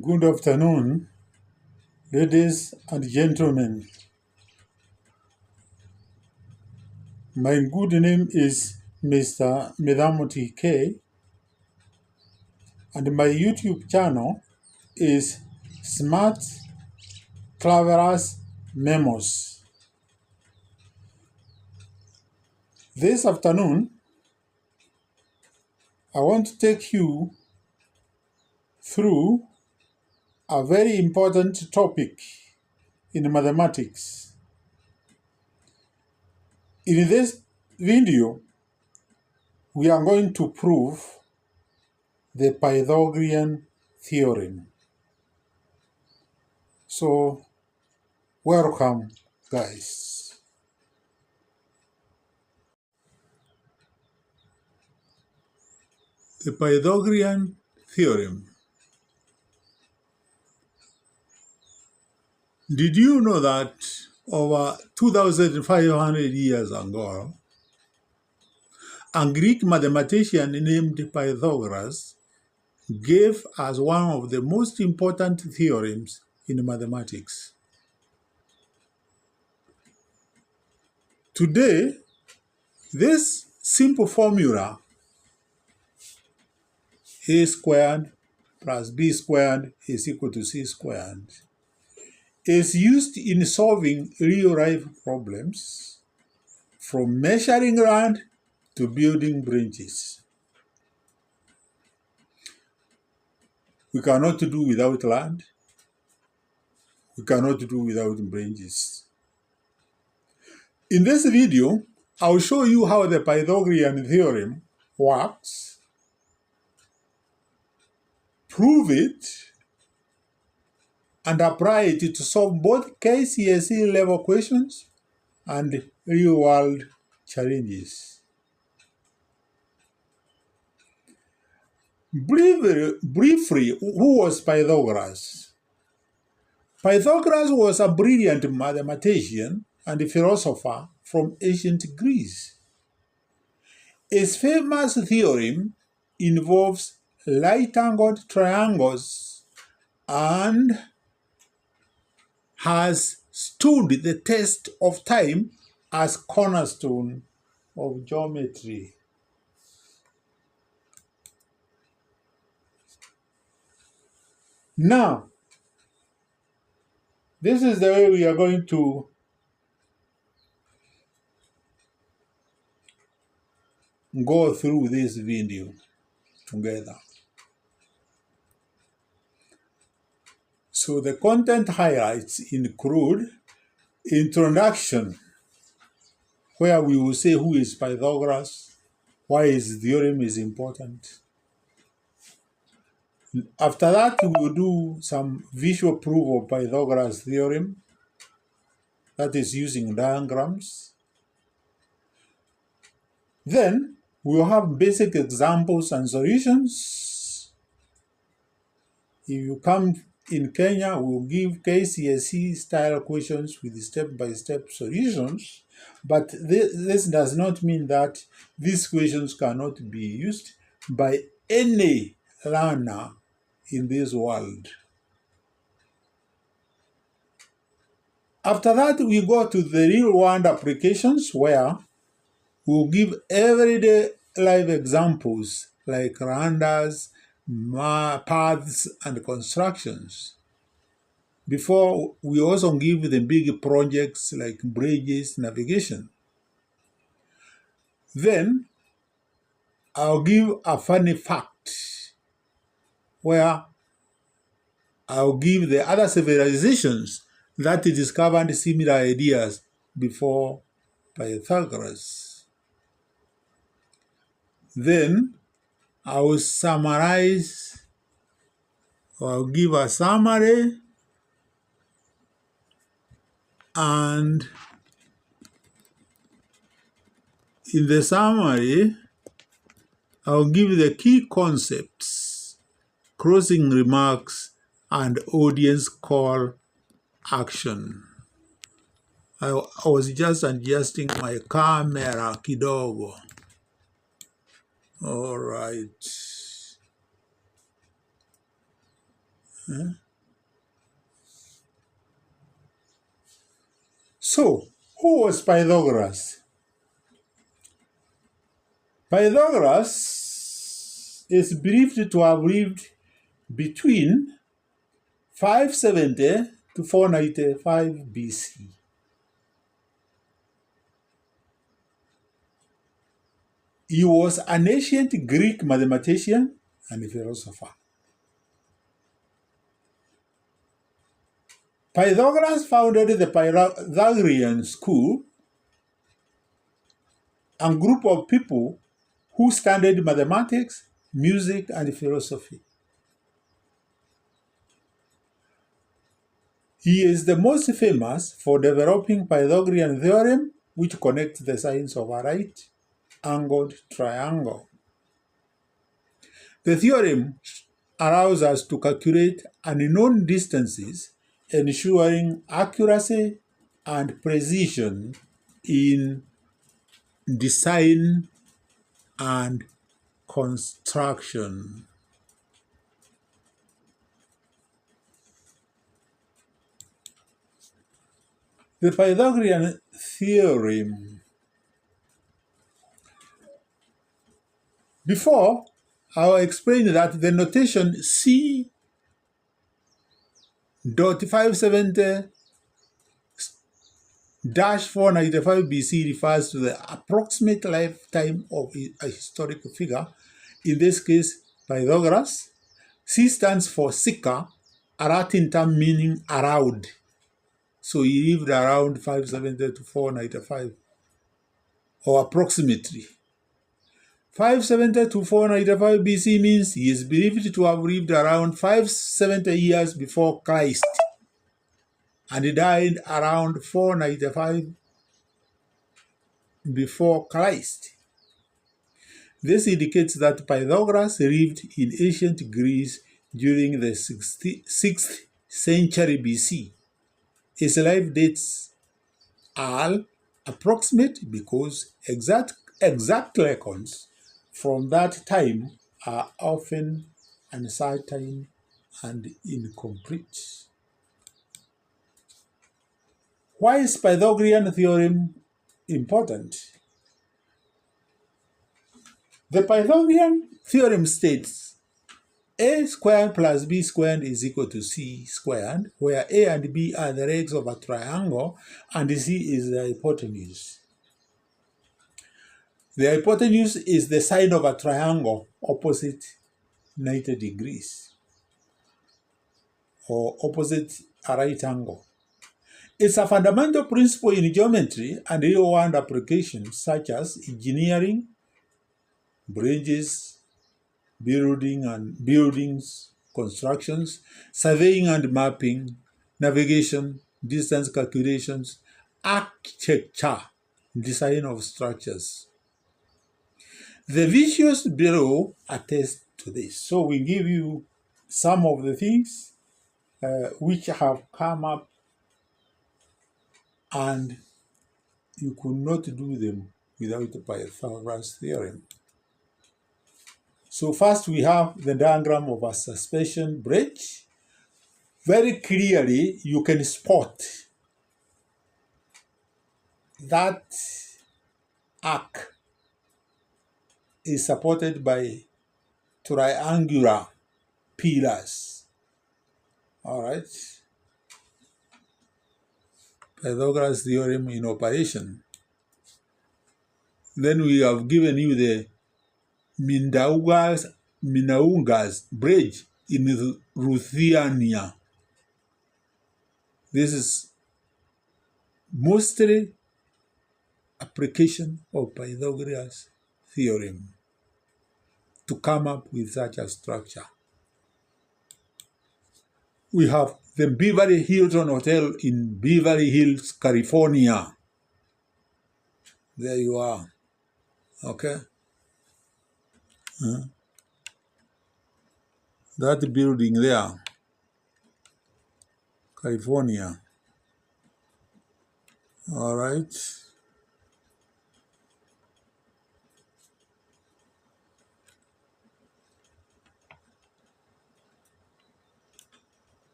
Good afternoon, ladies and gentlemen. My good name is Mr. Medhamuti K, and my YouTube channel is Smart Cleverest Memos. This afternoon, I want to take you through a very important topic in mathematics. In this video, we are going to prove the Pythagorean theorem. So, welcome, guys. The Pythagorean theorem. Did you know that over 2,500 years ago, a Greek mathematician named Pythagoras gave us one of the most important theorems in mathematics? Today, this simple formula, a² plus b² is equal to c², is used in solving real-life problems, from measuring land to building bridges. We cannot do without land. We cannot do without bridges. In this video, I'll show you how the Pythagorean theorem works, prove it, and apply it to solve both KCSE level questions and real-world challenges. Briefly, who was Pythagoras? Pythagoras was a brilliant mathematician and philosopher from ancient Greece. His famous theorem involves right-angled triangles and has stood the test of time as cornerstone of geometry. Now, this is the way we are going to go through this video together. So the content highlights include introduction, where we will say who is Pythagoras, why his theorem is important. After that, we will do some visual proof of Pythagoras theorem, that is using diagrams. Then, we will have basic examples and solutions. If you come in Kenya, we will give KCSE style questions with step-by-step solutions, but this does not mean that these questions cannot be used by any learner in this world. After that, we go to the real-world applications, where we'll give everyday life examples like rounders, paths, and constructions. Before, we also give the big projects like bridges, navigation. Then, I'll give a funny fact, where I'll give the other civilizations that discovered similar ideas before Pythagoras. Then, I will summarize, or I'll give a summary, and in the summary, I'll give the key concepts, closing remarks, and audience call action. I was just adjusting my camera kidogo. All right. So, who was Pythagoras? Pythagoras is believed to have lived between 570 to 495 BC. He was an ancient Greek mathematician and philosopher. Pythagoras founded the Pythagorean school, a group of people who studied mathematics, music, and philosophy. He is the most famous for developing Pythagorean theorem, which connects the signs of a right-angled triangle. The theorem allows us to calculate unknown distances, ensuring accuracy and precision in design and construction. The Pythagorean theorem. Before, I'll explain that the notation C.570-495 BC refers to the approximate lifetime of a historical figure, in this case, Pythagoras. C stands for Sika, a Latin term meaning around. So he lived around 570 to 495, or approximately. 570 to 495 BC means he is believed to have lived around 570 years before Christ, and he died around 495 before Christ. This indicates that Pythagoras lived in ancient Greece during the 6th century BC. His life dates are approximate because exact records from that time are often uncertain and incomplete. Why is Pythagorean theorem important? The Pythagorean theorem states a squared plus b squared is equal to c squared, where a and b are the legs of a triangle and c is the hypotenuse. The hypotenuse is the side of a triangle opposite 90 degrees, or opposite a right angle. It's a fundamental principle in geometry and real-world applications such as engineering, bridges, buildings, constructions, surveying and mapping, navigation, distance calculations, architecture, design of structures. The visuals below attest to this. So we give you some of the things which have come up, and you could not do them without the Pythagoras theorem. So first we have the diagram of a suspension bridge. Very clearly you can spot that arc is supported by triangular pillars. All right. Pythagoras theorem in operation. Then we have given you the Minaungas bridge in Ruthenia. This is mostly application of Pythagoras theorem to come up with such a structure. We have the Beverly Hilton Hotel in Beverly Hills, California. There you are. Okay? That building there, California. All right.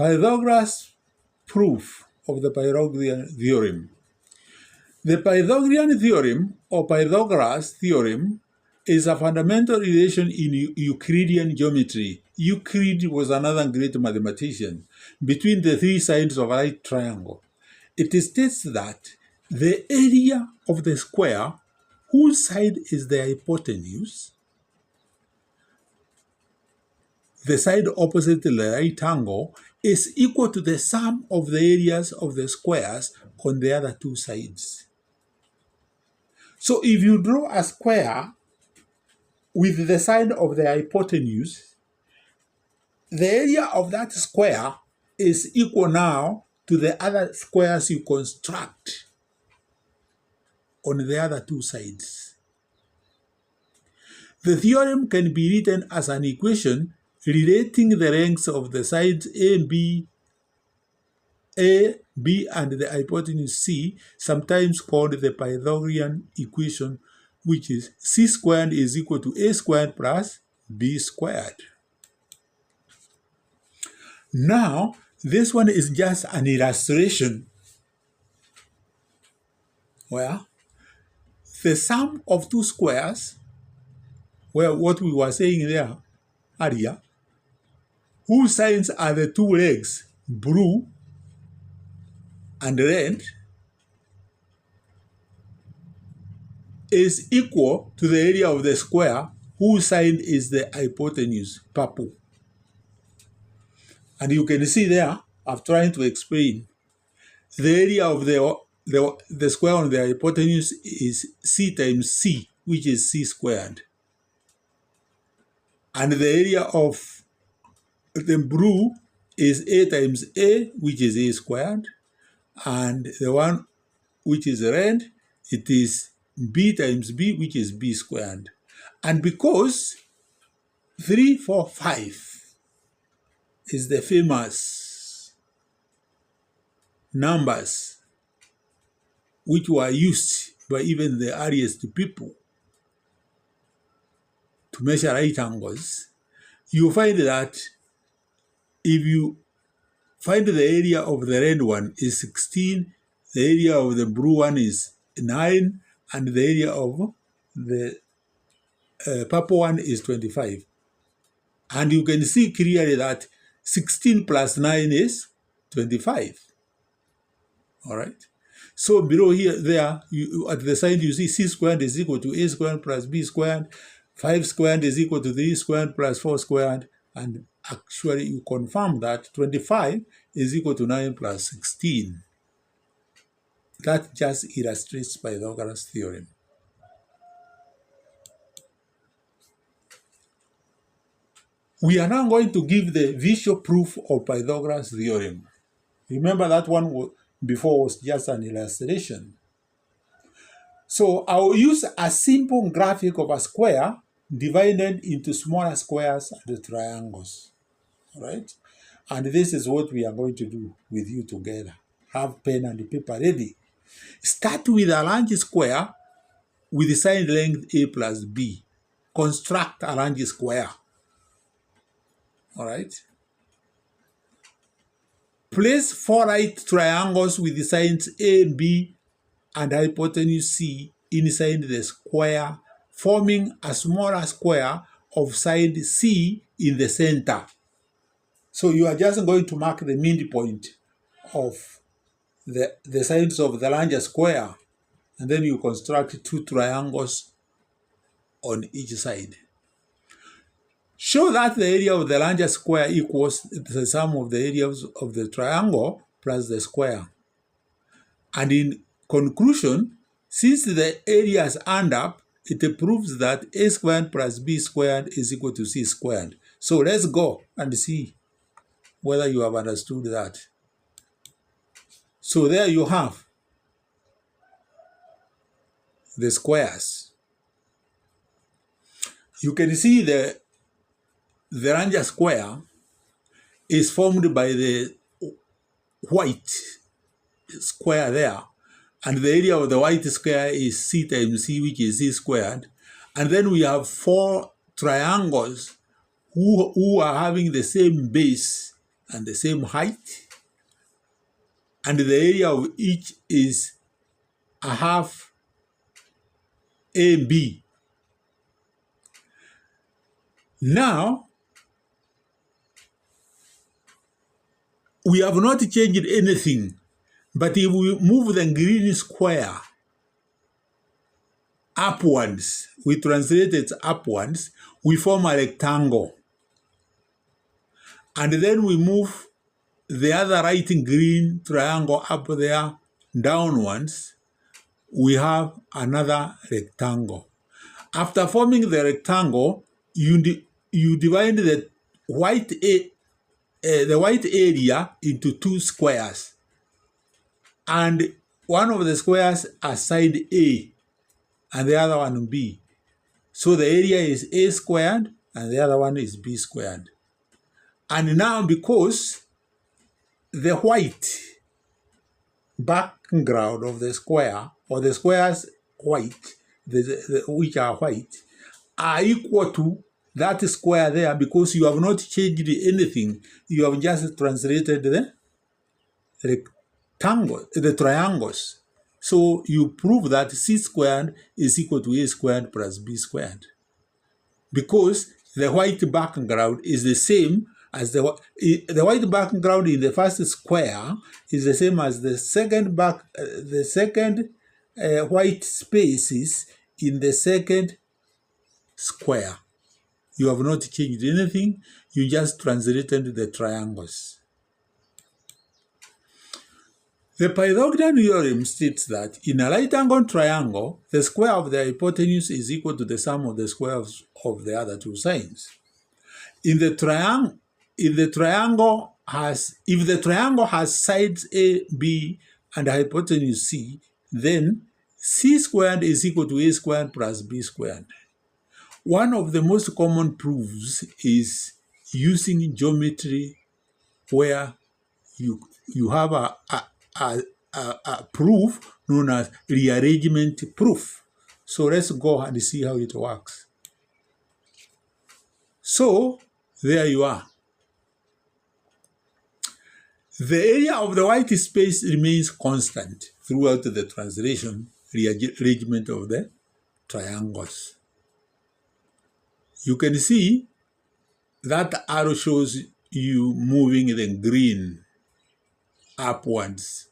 Pythagoras proof of the Pythagorean theorem. The Pythagorean theorem or Pythagoras theorem is a fundamental relation in Euclidean geometry. Euclid was another great mathematician between the three sides of a right triangle. It states that the area of the square whose side is the hypotenuse, the side opposite the right angle, is equal to the sum of the areas of the squares on the other two sides. So if you draw a square with the side of the hypotenuse, the area of that square is equal now to the other squares you construct on the other two sides. The theorem can be written as an equation relating the lengths of the sides A, B, and the hypotenuse C, sometimes called the Pythagorean equation, which is C squared is equal to A squared plus B squared. Now, this one is just an illustration where the sum of two squares, where what we were saying there earlier, whose sides are the two legs, blue and red, is equal to the area of the square whose side is the hypotenuse, purple. And you can see there, I'm trying to explain, the area of the square on the hypotenuse is C times C, which is C squared. And the area of the blue is A times A, which is A squared. And the one which is red, it is B times B, which is B squared. And because 3, 4, 5 is the famous numbers which were used by even the earliest people to measure right angles, you find that if you find the area of the red one is 16, the area of the blue one is 9, and the area of the purple one is 25. And you can see clearly that 16 plus 9 is 25. All right. So below here, there, at the side, you see C squared is equal to A squared plus B squared. 5 squared is equal to 3 squared plus 4 squared. And actually, you confirm that 25 is equal to 9 plus 16. That just illustrates Pythagoras theorem. We are now going to give the visual proof of Pythagoras theorem. Remember that one before was just an illustration. So I'll use a simple graphic of a square divided into smaller squares and triangles. All right? And this is what we are going to do with you together. Have pen and paper ready. Start with a large square with side length A plus B. Construct a large square. All right? Place 4 right triangles with the sides A, B, and hypotenuse C inside the square, forming a smaller square of side C in the center. So you are just going to mark the midpoint of the sides of the larger square, and then you construct 2 triangles on each side. Show that the area of the larger square equals the sum of the areas of the triangle plus the square. And in conclusion, since the areas add up, it proves that A squared plus B squared is equal to C squared. So let's go and see whether you have understood that. So there you have the squares. You can see the larger square is formed by the white square there, and the area of the white square is C times C, which is C squared. And then we have 4 triangles who are having the same base and the same height, and the area of each is a half AB. Now, we have not changed anything, but if we move the green square upwards, we translate it upwards, we form a rectangle. And then we move the other right green triangle up there downwards, we have another rectangle. After forming the rectangle, you divide the white area into two squares, and one of the squares assigned A and the other one B. So the area is A squared and the other one is B squared. And now, because the white background of the square, or the squares white, which are white, are equal to that square there, because you have not changed anything, you have just translated the rectangle, the triangles. So you prove that C squared is equal to A squared plus B squared, because the white background is the same as the white background in the first square is the same as the second white spaces in the second square. You have not changed anything, you just translated the triangles. The Pythagorean theorem states that in a right-angled triangle, the square of the hypotenuse is equal to the sum of the squares of the other two sides. If the triangle has sides A, B, and a hypotenuse C, then C squared is equal to A squared plus B squared. One of the most common proofs is using geometry, where you have a proof known as rearrangement proof. So let's go and see how it works. So there you are. The area of the white space remains constant throughout the translation, rearrangement of the triangles. You can see that arrow shows you moving the green upwards.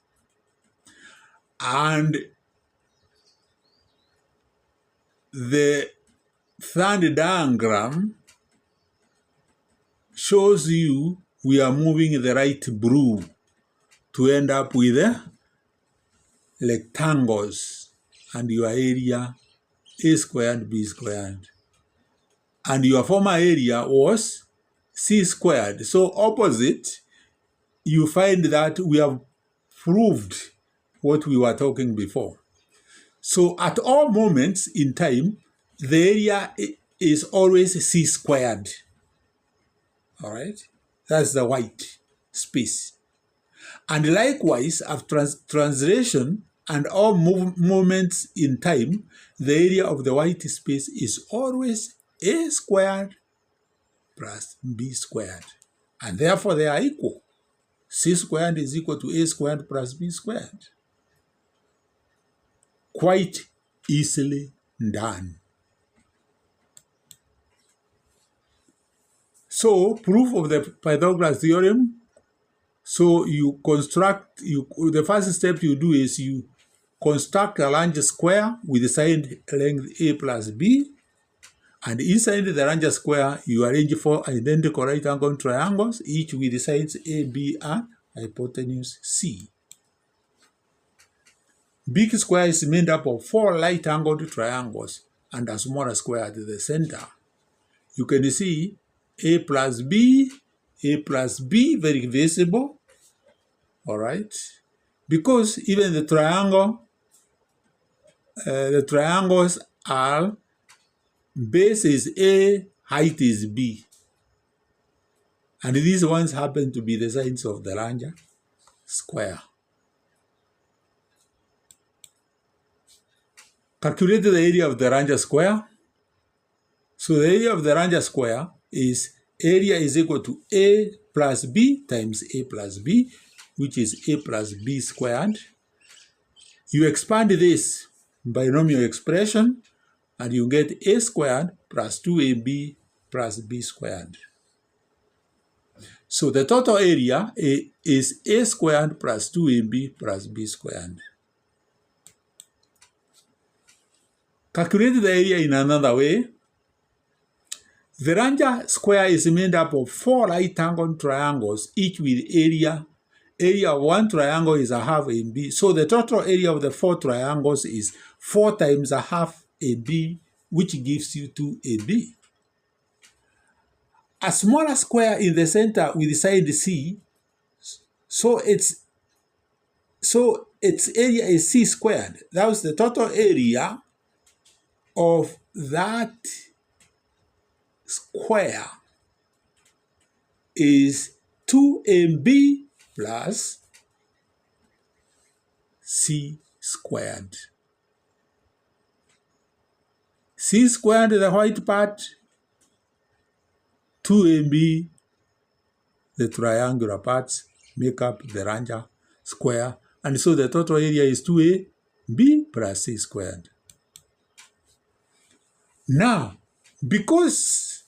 And the third diagram shows you we are moving the right blue to end up with the rectangles, and your area A squared, B squared. And your former area was C squared. So opposite, you find that we have proved what we were talking before. So at all moments in time, the area is always C squared. All right? That's the white space. And likewise, after translation and all moments in time, the area of the white space is always A squared plus B squared. And therefore they are equal. C squared is equal to A squared plus B squared. Quite easily done. So, proof of the Pythagoras theorem. So you construct, the first step you do is you construct a large square with the side length A plus B. And inside the larger square, you arrange four identical right-angled triangles, each with the sides A, B, and hypotenuse C. Big square is made up of four right-angled triangles and a smaller square at the center. You can see A plus B, very visible. All right, because even the triangles are base is A, height is B. And these ones happen to be the sides of the larger square. Calculate the area of the larger square. So the area of the larger square is area is equal to A plus B times A plus B, which is A plus B squared. You expand this binomial expression, and you get A squared plus 2AB plus B squared. So the total area is A squared plus 2AB plus B squared. Calculate the area in another way. The larger square is made up of 4 right-angle triangles, each with area. Area of one triangle is a half AB. So the total area of the 4 triangles is 4 times a half AB, which gives you 2AB. A smaller square in the center with side C, so its area is C squared. That was the total area of that square is 2AB plus C squared. C squared, the white part, 2AB, the triangular parts, make up the larger square. And so the total area is 2AB plus C squared. Now, because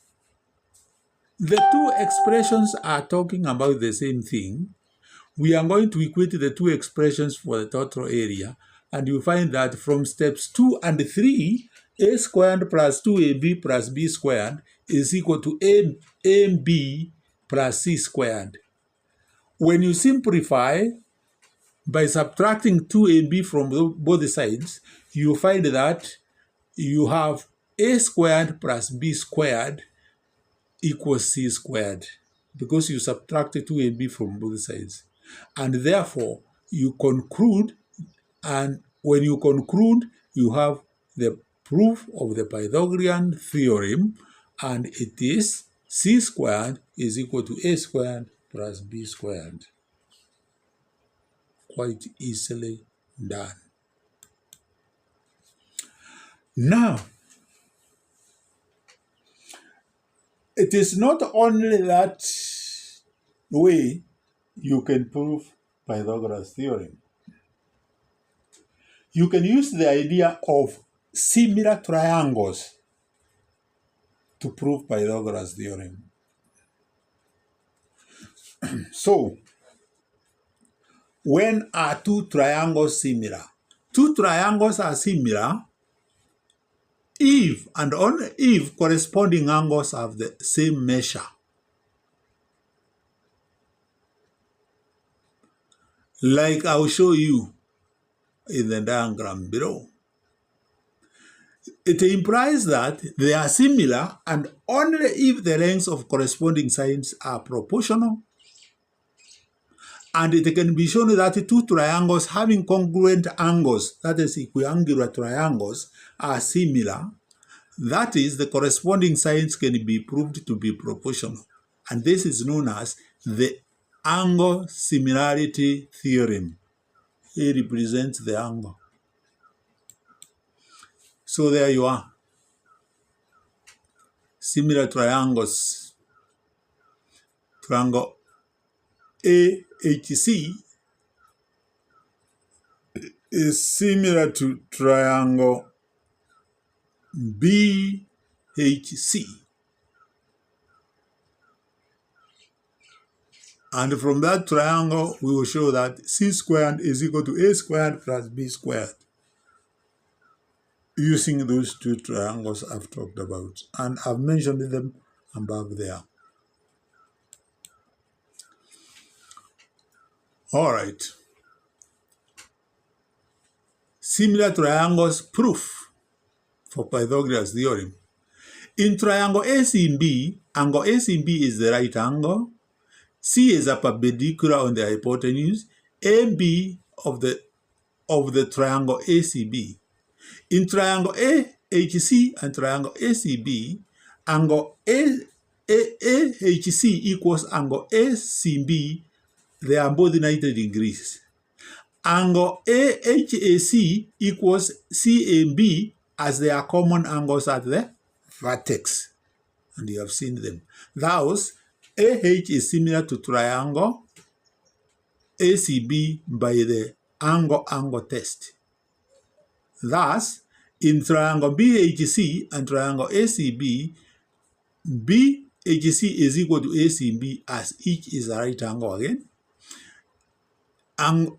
the two expressions are talking about the same thing, we are going to equate the two expressions for the total area, and you find that from steps 2 and 3, A squared plus 2AB plus B squared is equal to AB plus C squared. When you simplify by subtracting 2AB from both sides, you find that you have A squared plus B squared equals C squared, because you subtracted 2AB from both sides. And therefore, you conclude, and when you conclude, you have the proof of the Pythagorean theorem, and it is C squared is equal to A squared plus B squared. Quite easily done. Now, it is not only that way you can prove Pythagoras theorem. You can use the idea of similar triangles to prove Pythagoras theorem. So, when are two triangles similar? Two triangles are similar if and only if corresponding angles have the same measure. Like I'll show you in the diagram below. It implies that they are similar and only if the lengths of corresponding sides are proportional. And it can be shown that two triangles having congruent angles, that is equiangular triangles, are similar. That is, the corresponding sides can be proved to be proportional. And this is known as the angle similarity theorem. It represents the angle. So there you are. Similar triangles. Triangle AHC is similar to triangle BHC. And from that triangle, we will show that C squared is equal to A squared plus B squared, using those two triangles I've talked about. And I've mentioned them above there. All right. Similar triangles proof for Pythagoras theorem. In triangle ACB, angle ACB is the right angle. C is a perpendicular on the hypotenuse. AB of the triangle ACB. In triangle AHC and triangle ACB, angle AHC equals angle ACB. They are both 90 degrees. Angle AHAC equals CAB, as they are common angles at the vertex. and you have seen them. Thus, AH is similar to triangle ACB by the angle-angle test. Thus, in triangle BHC and triangle ACB, BHC is equal to ACB as each is a right angle again. Angle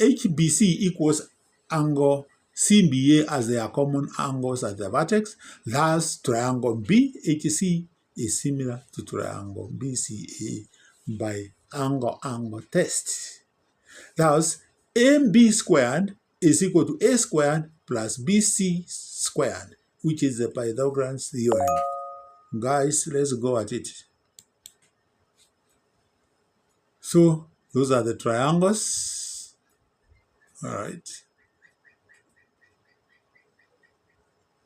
HBC equals angle CBA as they are common angles at the vertex. Thus, triangle BHC is similar to triangle BCA by angle-angle test. Thus, AB squared is equal to A squared plus BC squared, which is the Pythagoras theorem. Guys, let's go at it. So, those are the triangles. All right.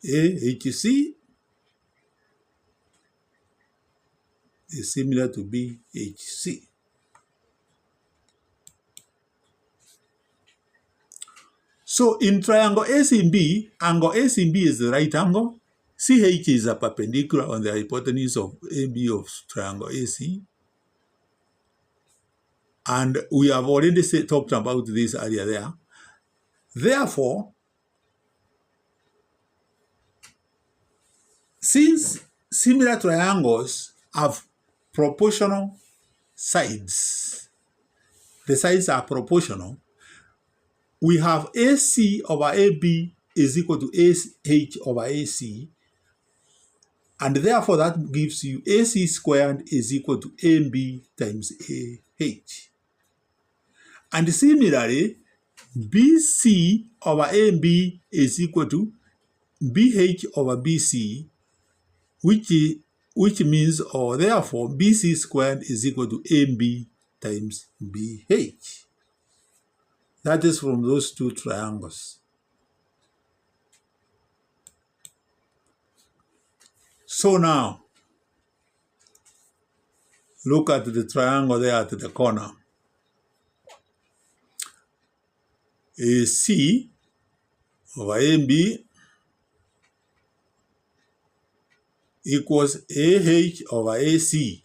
AHC is similar to BHC. So in triangle ACB, angle ACB is the right angle. CH is a perpendicular on the hypotenuse of AB of triangle AC. And we have already talked about this area there. Therefore, since similar triangles have proportional sides, the sides are proportional, we have AC over AB is equal to AH over AC, and therefore that gives you AC squared is equal to AB times AH. And similarly, BC over AB is equal to BH over BC, which means, or therefore, BC squared is equal to AB times BH. That is from those two triangles. So now, look at the triangle there at the corner. AC over AB equals AH over AC.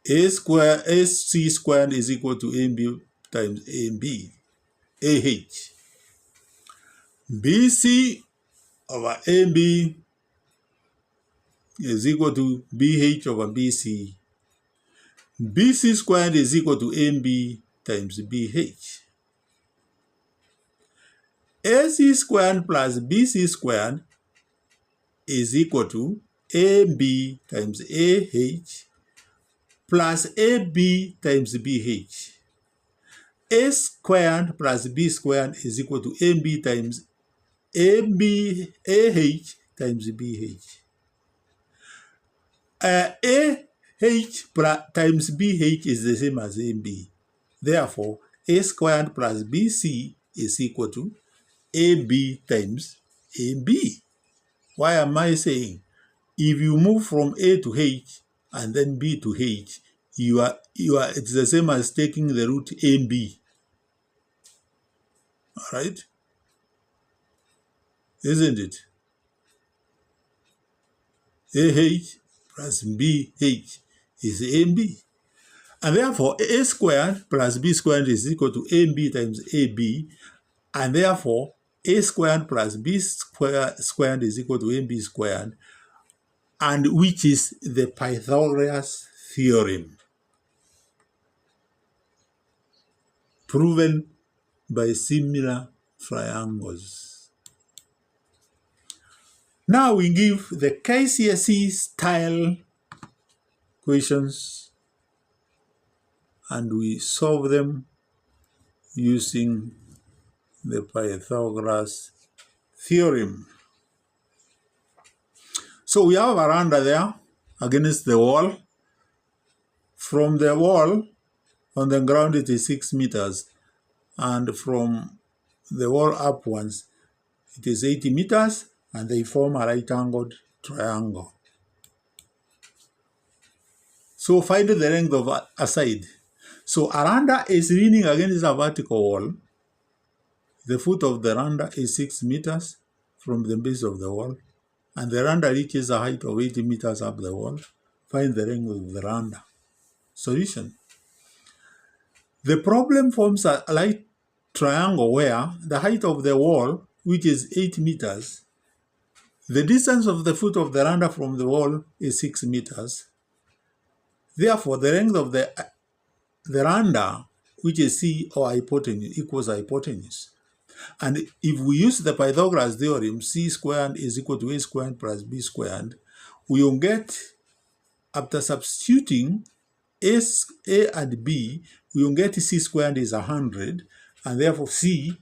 AC squared is equal to AB times AB, AH. BC over AB is equal to BH over BC. BC squared is equal to AB times BH. AC squared plus BC squared is equal to AB times AH plus AB times BH. A squared plus B squared is equal to AB times AH times BH. AH times BH is the same as AB. Therefore, A squared plus BC is equal to AB times AB. Why am I saying? If you move from A to H and then B to H, it's the same as taking the root AB. All right? Isn't it? AH plus BH is AB. And therefore, A squared plus B squared is equal to AB times AB. And therefore, A squared plus B squared is equal to AB squared, and which is the Pythagoras theorem, proven by similar triangles. Now we give the KCSE style questions and we solve them using the Pythagoras theorem. So we have a veranda there against the wall. From the wall on the ground it is 6 meters, and from the wall upwards it is 80 meters, and they form a right-angled triangle. So find the length of a side. So a randa is leaning against a vertical wall. The foot of the randa is 6 meters. from the base of the wall, and the randa reaches a height of 80 meters up the wall. Find the length of the randa. Solution. The problem forms a light triangle where the height of the wall, which is 8 meters, the distance of the foot of the randa from the wall is 6 meters. Therefore, the length of the randa, which is C or hypotenuse, equals hypotenuse. And if we use the Pythagoras theorem, C squared is equal to A squared plus B squared, we will get, after substituting A and B, we will get C squared is 100, and therefore C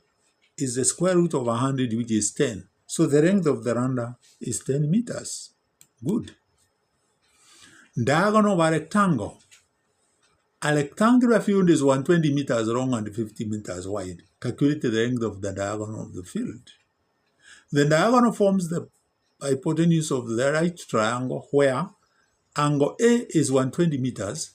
is the square root of 100, which is 10. So the length of the randa is 10 meters. Good. Diagonal of a rectangle. A rectangular field is 120 meters long and 50 meters wide. Calculate the length of the diagonal of the field. The diagonal forms the hypotenuse of the right triangle where angle A is 120 meters,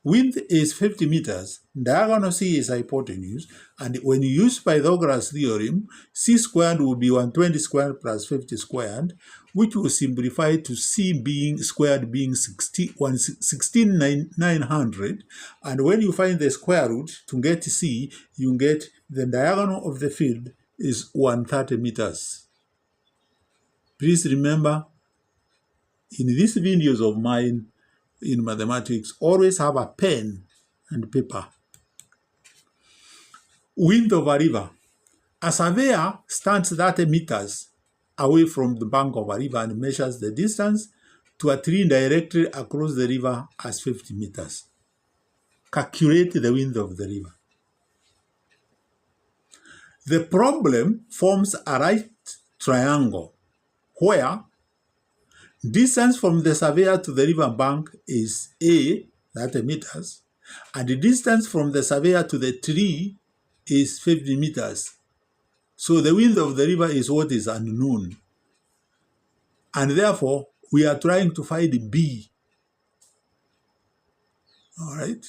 width is 50 meters, diagonal C is hypotenuse, and when you use Pythagoras theorem, C squared will be 120 squared plus 50 squared, which will simplify to C being squared being 16,900, and when you find the square root to get C, you get the diagonal of the field is 130 meters. Please remember, in these videos of mine, in mathematics, always have a pen and paper. Width of a river. A surveyor stands 30 meters away from the bank of a river and measures the distance to a tree directly across the river as 50 meters. Calculate the width of the river. The problem forms a right triangle where distance from the surveyor to the river bank is A, 30 meters, and the distance from the surveyor to the tree is 50 meters. So the width of the river is what is unknown. And therefore, we are trying to find B. All right?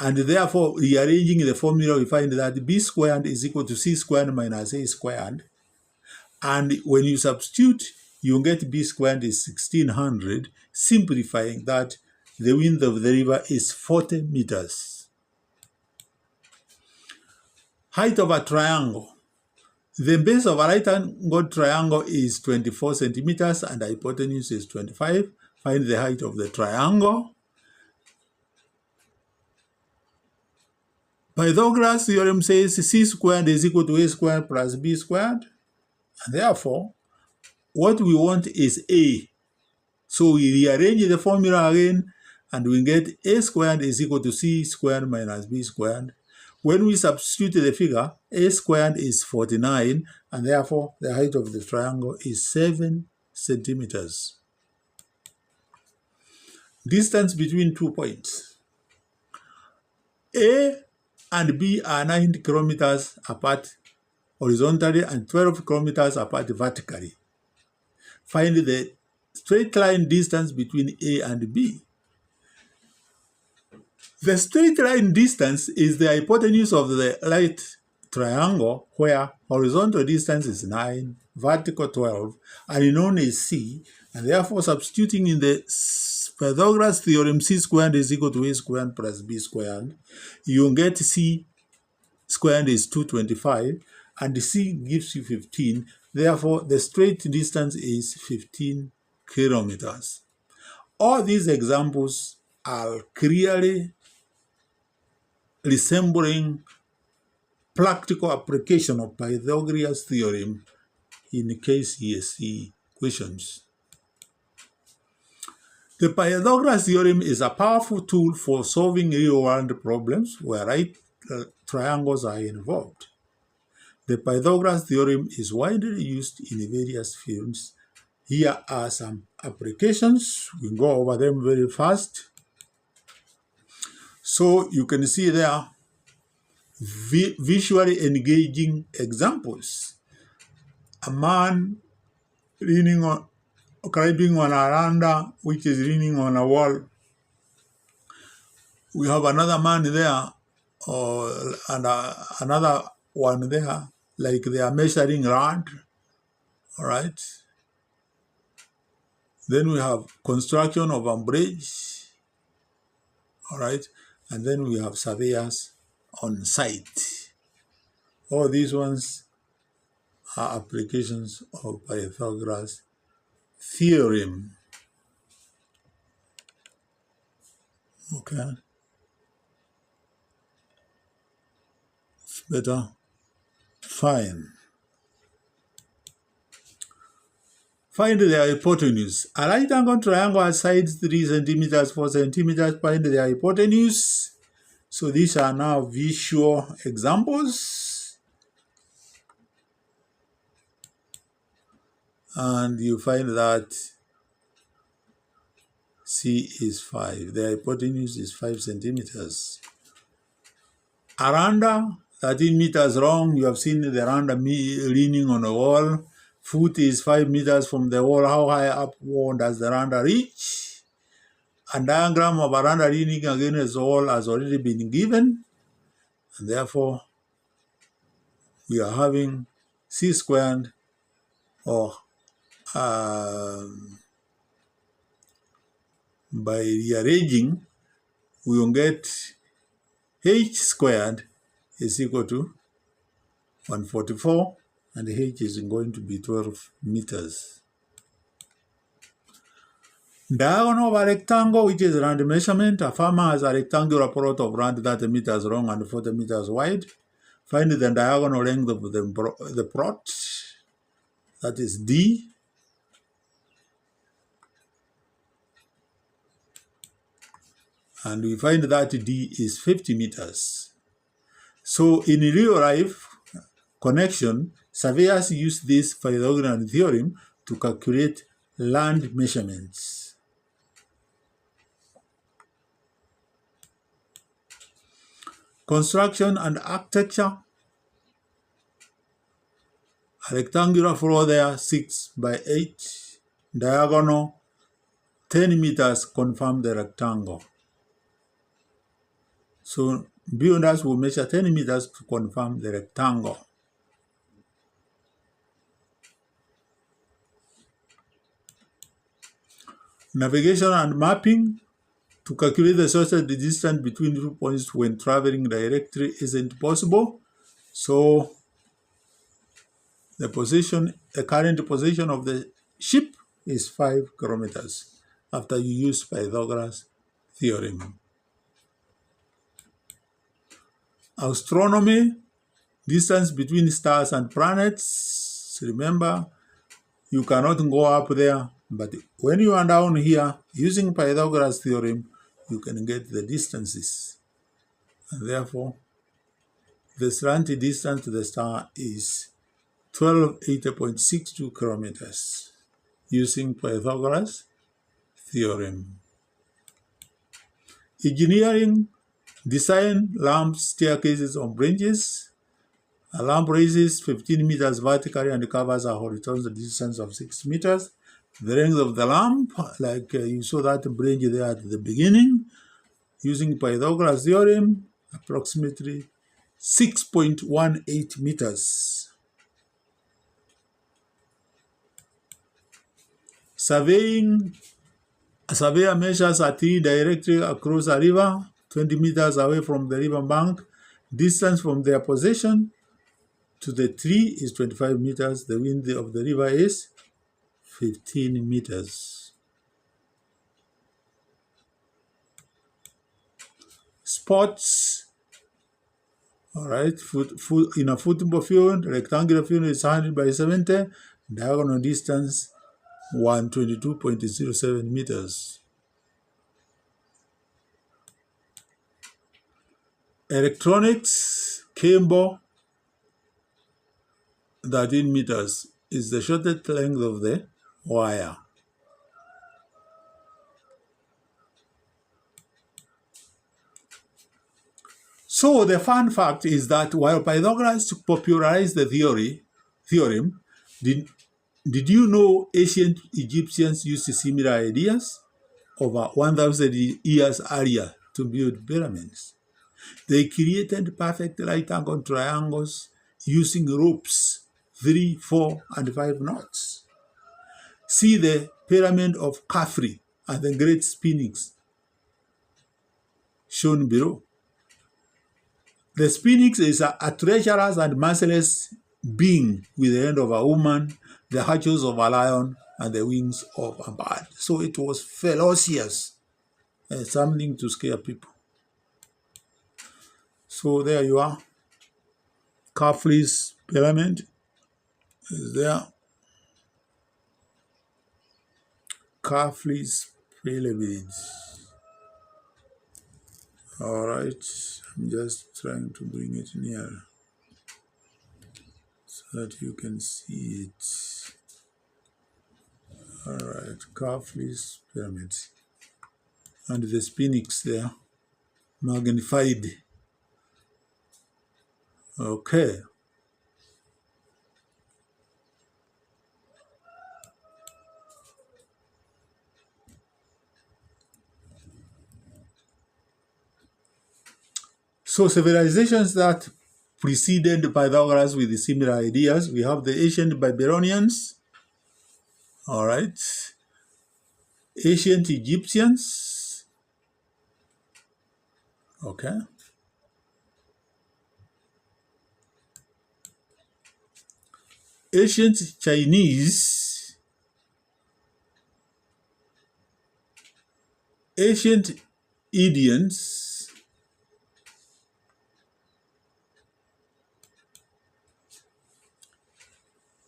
And therefore, rearranging the formula, we find that B squared is equal to C squared minus A squared. And when you substitute, you get B squared is 1600, simplifying that the width of the river is 40 meters. Height of a triangle. The base of a right-angled triangle is 24 centimeters and the hypotenuse is 25. Find the height of the triangle. Pythagoras theorem says C squared is equal to A squared plus B squared. And therefore, what we want is A. So we rearrange the formula again and we get A squared is equal to C squared minus B squared. When we substitute the figure, A squared is 49 and therefore the height of the triangle is 7 centimeters. Distance between 2 points. A and B are 90 kilometers apart horizontally and 12 kilometers apart vertically. Find the straight line distance between A and B. The straight line distance is the hypotenuse of the right triangle where horizontal distance is 9, vertical 12, and known as C, and therefore substituting in the Pythagoras theorem C squared is equal to A squared plus B squared, you get C squared is 225, and C gives you 15, therefore the straight distance is 15 kilometers. All these examples are clearly resembling practical application of Pythagoras theorem in KCSE questions. The Pythagoras theorem is a powerful tool for solving real-world problems where right triangles are involved. The Pythagoras theorem is widely used in various fields. Here are some applications. We go over them very fast. So you can see there visually engaging examples. A man climbing on a randa which is leaning on a wall. We have another man there, and another one there, like they are measuring land. All right. Then we have construction of a bridge. All right. And then we have surveyors on site. All these ones are applications of Pythagoras theorem. Okay. It's better. Fine. Find the hypotenuse. A right angle triangle has sides 3 centimeters, 4 centimeters. Find the hypotenuse. So these are now visual examples. And you find that C is 5. The hypotenuse is 5 centimeters. A randa, 13 meters long. You have seen the randa leaning on a wall. Foot is 5 meters from the wall. How high up wall does the randa reach? A diagram of a randa leaning against the wall has already been given. And therefore, we are having C squared, or by rearranging, we will get H squared is equal to 144, and H is going to be 12 meters. Diagonal of a rectangle, which is round measurement. A farmer has a rectangular plot of land 30 meters long and 40 meters wide. Find the diagonal length of the plot, that is D. And we find that D is 50 meters. So in real life connection, surveyors use this Pythagorean theorem to calculate land measurements. Construction and architecture. A rectangular floor there, 6 by 8. Diagonal, 10 meters, confirm the rectangle. So builders will measure 10 meters to confirm the rectangle. Navigation and mapping. To calculate the social distance between 2 points when traveling directly isn't possible. So the current position of the ship is 5 kilometers after you use Pythagoras theorem. Astronomy, distance between stars and planets. Remember, you cannot go up there, but when you are down here, using Pythagoras theorem, you can get the distances. And therefore, the slanted distance to the star is 1280.62 kilometers using Pythagoras theorem. Engineering, design lamps, staircases on bridges. A lamp raises 15 meters vertically and covers a horizontal distance of 6 meters. The length of the lamp, like you saw that bridge there at the beginning, using Pythagoras theorem, approximately 6.18 meters. Surveying, a surveyor measures a tree directly across a river, 20 meters away from the river bank. Distance from their possession to the tree is 25 meters. The width of the river is 15 meters. Sports. All right, in a football field, rectangular field is 100 by 70. Diagonal distance 122.07 meters. Electronics, cable, 13 meters is the shortest length of the wire. So the fun fact is that while Pythagoras popularized the theorem, did you know ancient Egyptians used similar ideas over 1,000 years earlier to build pyramids? They created perfect right-angle triangles using ropes 3, 4, and 5 knots. See the pyramid of Khafre and the Great Sphinx shown below. The Sphinx is a treacherous and merciless being with the head of a woman, the hatches of a lion, and the wings of a bird. So it was ferocious, something to scare people. So there you are. Khafre's pyramid is there. Khafre's pyramid. All right, I'm just trying to bring it near so that you can see it. All right, Khafre's pyramid. And the Sphinx there, magnified. Okay. So civilizations that preceded Pythagoras with similar ideas, we have the ancient Babylonians, all right, ancient Egyptians, okay, ancient Chinese, ancient Indians,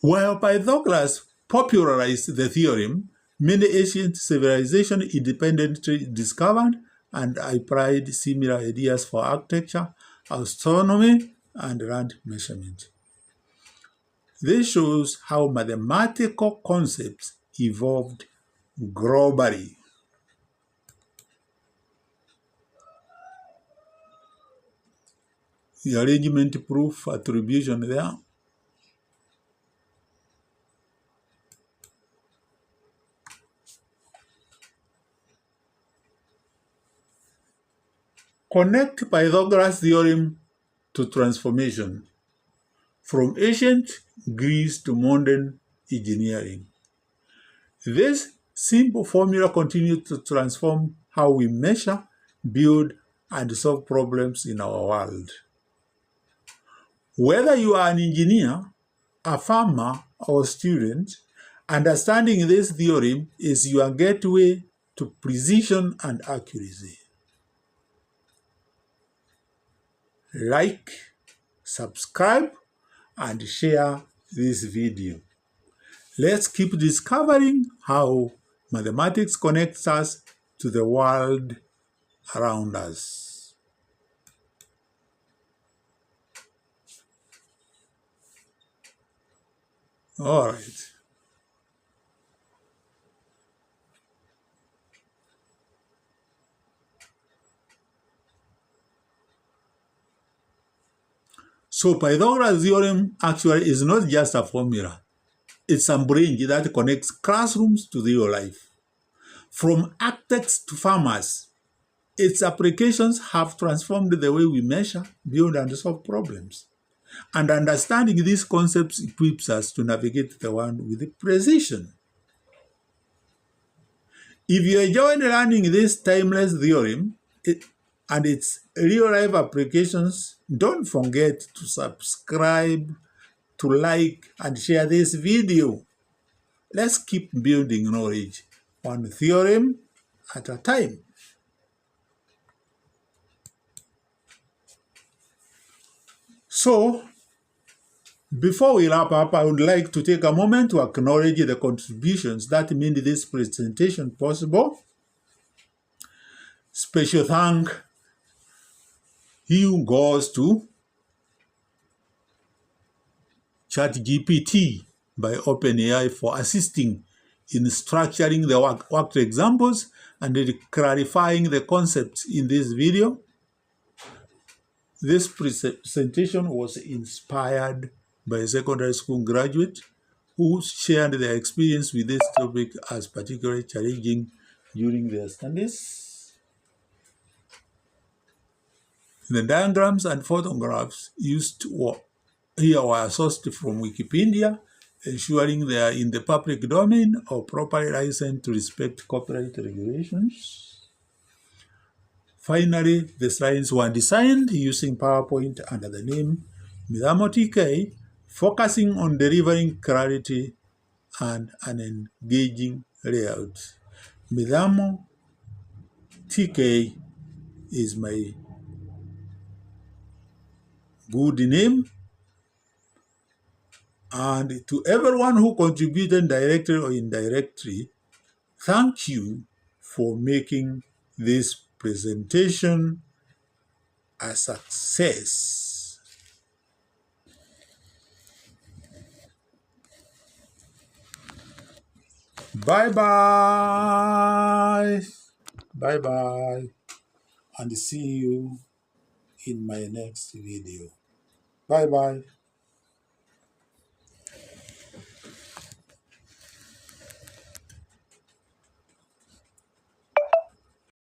while Pythagoras popularized the theorem, many ancient civilizations independently discovered and applied similar ideas for architecture, astronomy, and land measurement. This shows how mathematical concepts evolved globally. The arrangement proof attribution there. Connect Pythagoras theorem to transformation from ancient Greece to modern engineering. This simple formula continues to transform how we measure, build, and solve problems in our world. Whether you are an engineer, a farmer, or a student, understanding this theorem is your gateway to precision and accuracy. Like, subscribe, and share this video. Let's keep discovering how mathematics connects us to the world around us. All right. So Pythagoras theorem actually is not just a formula. It's a bridge that connects classrooms to real life. From architects to farmers, its applications have transformed the way we measure, build, and solve problems. And understanding these concepts equips us to navigate the world with precision. If you enjoyed learning this timeless theorem and its real-life applications, don't forget to subscribe, to like, and share this video. Let's keep building knowledge, one theorem at a time. So, before we wrap up, I would like to take a moment to acknowledge the contributions that made this presentation possible. Special thank you goes to ChatGPT by OpenAI for assisting in structuring the worked examples and clarifying the concepts in this video. This presentation was inspired by a secondary school graduate who shared their experience with this topic as particularly challenging during their studies. The diagrams and photographs used were here are sourced from Wikipedia, ensuring they are in the public domain or properly licensed to respect copyright regulations. Finally, the slides were designed using PowerPoint under the name Midamo TK, focusing on delivering clarity and an engaging layout. Midamo TK is my good name. And to everyone who contributed directly or indirectly, thank you for making this presentation a success. Bye-bye. Bye-bye. And see you in my next video. Bye-bye.